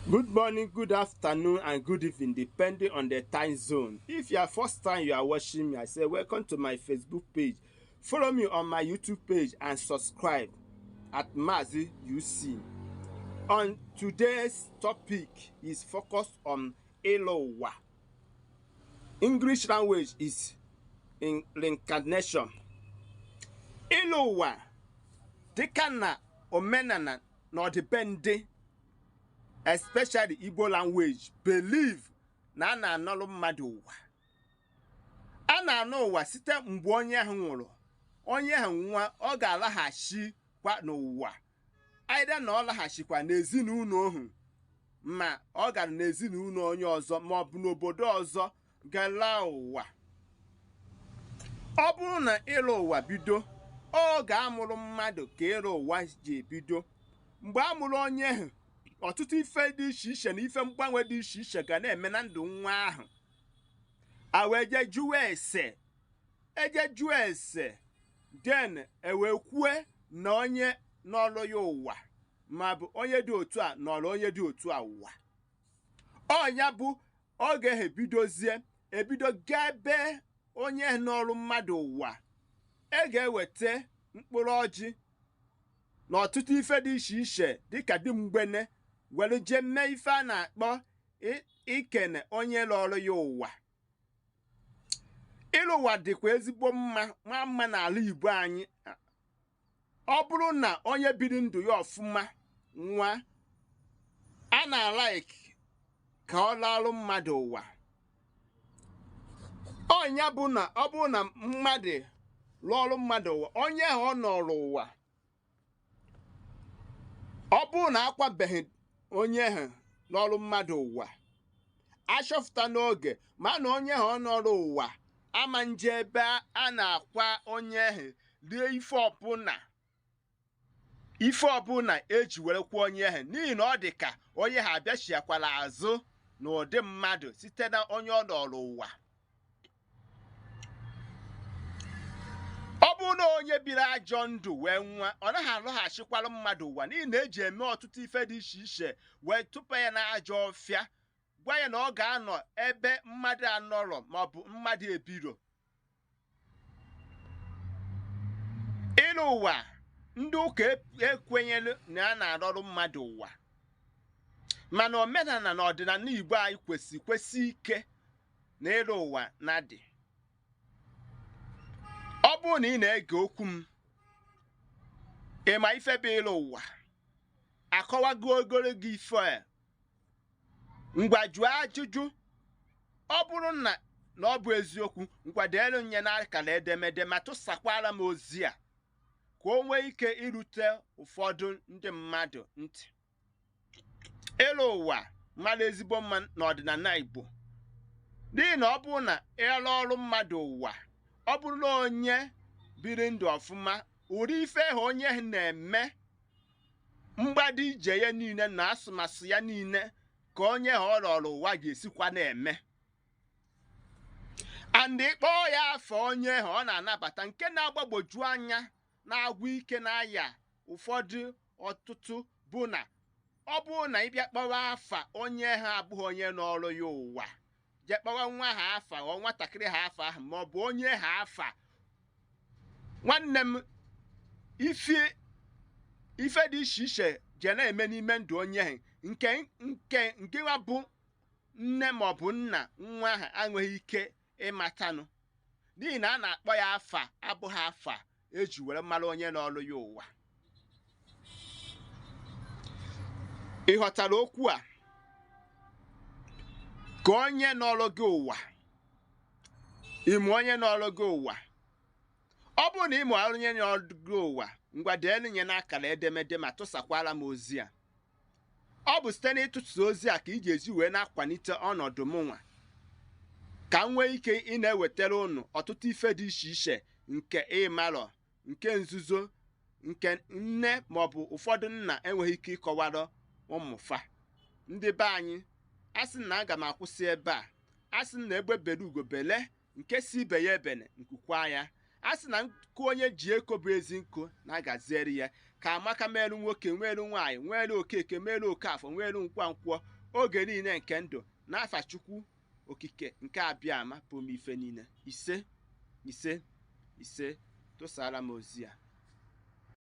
Good morning, good afternoon, and good evening, depending on the time zone. If you are first time you are watching me, I say welcome to my Facebook page. Follow me on my YouTube page and subscribe at Mazi-UC. On today's topic is focused on Elowa. English language is in reincarnation. Elowa dịka na omenala na ọdịbendị, especially Igbo language, believe na a na-anọrụ mmadụ ụwa. A na-anọ ụwa site mgbe onye ahụ nwụrụ. Onye ahụ nwa ọ ga-alaghachikwa n'ụwa. Either na ọ laghachikwa n'ezinụlọ ohu, ma ọ gara n'ezinụlọ onye ọzọ, ma ọ bụ n'obodo ọzọ gala ụwa. Ọ bụrụ na ịlụ ụwa bido, ọ ga-amụrụ mmadụ ka ịlụ ụwa ji ebido. Mgbe a mụrụ onye ahụ, ọtụtụ ife dị iche iche na ife mgbanwe dị iche iche ga na-eme na ndụ nwa ahụ. Eje jụọ ese den ewe kwue na onye n'ọrụ ya ụwa, ma bụ onye dị otu a n'ọrụ onye dị otu a ụwa. Ọnya bụ oge ha ebido gabe onye n'ọrụ mmadụ ụwa. Ga-eweta mkpụrụ ọjị na ọtụtụ ife dị iche iche dịka dị mgbene were jee mee ife a na-akpọ ikene onye lọrụ ya ụwa. Ịlụ ụwa dịkwa ezigbo mma n'ala Igbo anyị. Ọ bụrụ na onye biri ndụ ya ọfụma nwa, a na-alaiki ka ọ lọrụ mmadụ ụwa. Ọnya bụ na ọ bụrụ na mmadụ lọrụ mmadụ ụwa, onye ahụ ọ nọrọ ụwa, ọ bụrụ na akwabeghị onye ahụ n'ọrụ mmadụ ụwa, achọpụta n'oge ma na onye ahụ ọ nọrọ ụwa ama nje ebe a na-akwa onye ahụ rie ife ọbụla eji were kwa onye ahụ, n'ihi na ọ dị ka onye ha abịachiakwala azụ n'ụdị mmadụ site na onye ọ nọrọ ụwa. Ọ bụrụ na onye biri ajọ ndụ wee nwa, ọ naghị alọghachikwara mmadụ ụwa, n'ihi na eji eme ọtụtụ ife dị iche iche wee tụpa ya n'ajọ ọfịa, gwa ya na ọ ga-anọ ebe mmadụ anọrọ maọbụ mmadụ ebiro. Ịlụ ụwa, ndị ụka ekwenyere na a na-arọrụ mmadụ ụwa, mana omenala na ọdịnala Igbo anyị kwesị ike na ịlụ ụwa na-adị. Ọ bụrụ na ị na-ege okwu m, ịma ife bụ ịlụ ụwa, akọwago ogologo ife a, ngwa jụọ ajụjụ. Ọ bụrụ na ọ bụ eziokwu, ngwa deelu nye n'akara edemede ma tụsakwara m ozi a ka o nwee ike irute ụfọdụ ndị mmadụ ntị. Ịlụ ụwa mara ezigbo mma n'ọdịnala Igbo, n'ihi na ọ bụrụ na ịlụ ọrụ mmadụ ụwa, ọ bụrụ na onye biri ndụ ọfụma, ụdị ife ahụ onye na-eme, mgbado ije ya niile na asụmasụ ya niile ka onye ha ọ lọrọ ụwa ga-esikwa na-eme. And ịkpọọ ya afọ onye ha ọ na-anabata, nke na-agbagwoju anya, na-agwụ ike n'aya ụfọdụ ọtụtụ bụ na ọ bụrụ na ịbịa kpọwa afa onye ha abụghị onye n'ọrụ ya ụwa, jee kpọwa nwa ha afa ọ nwatakịrị ha afa ahụ ma ọ bụ onye ha afa, nwanne m, ife dị iche iche je na-eme n'ime ndụ onye ahụ, nke nwa bụ nne ma ọ bụ nna nwa ahụ enweghị ike ịmatanụ, n'ihi na a na-akpọ ya afa abụghị afa eji were mara onye n'ọrụ ya ụwa. Ị ghọtara okwu a? Ka onye n'ọrụ gị ụwa, ịmụ onye n'ọrụ gị ụwa. Ọ bụrụ na ịmụ onye n'ọrụ gị ụwa, ngwa deelu nye n'akara edemede ma tụsakwara m ozi a. Ọ bụ site n'ịtụtụ ozi a ka ị ga-eji wee na-akwalite ọnọdụ m nwa, ka m nwee ike ị na-ewetara unu ọtụtụ ife dị iche iche nke ịmarọ, nke nzuzo, nke nne maọbụ ụfọdụ nna enweghị ike ịkọwara ụmụfa. Ndị be anyị, asị na aga m akwụsị ebe a. Asị na egbe bere ugo bele, nke si ibe ya ebene nkukwa ya. Asị na nkụ onye ji eko bụ ezi nkụ na-agazieri ya. ka Amaka meelu nwoke, meelu nwaanyị, nweelu Okeke, meelu Okafọ, nweelu Nkwankwọ, oge niile nke ndụ, n'afa Chukwu okike nke abịa ama bụ m ife niile. Ise ise ise. Tụsara m ozi a.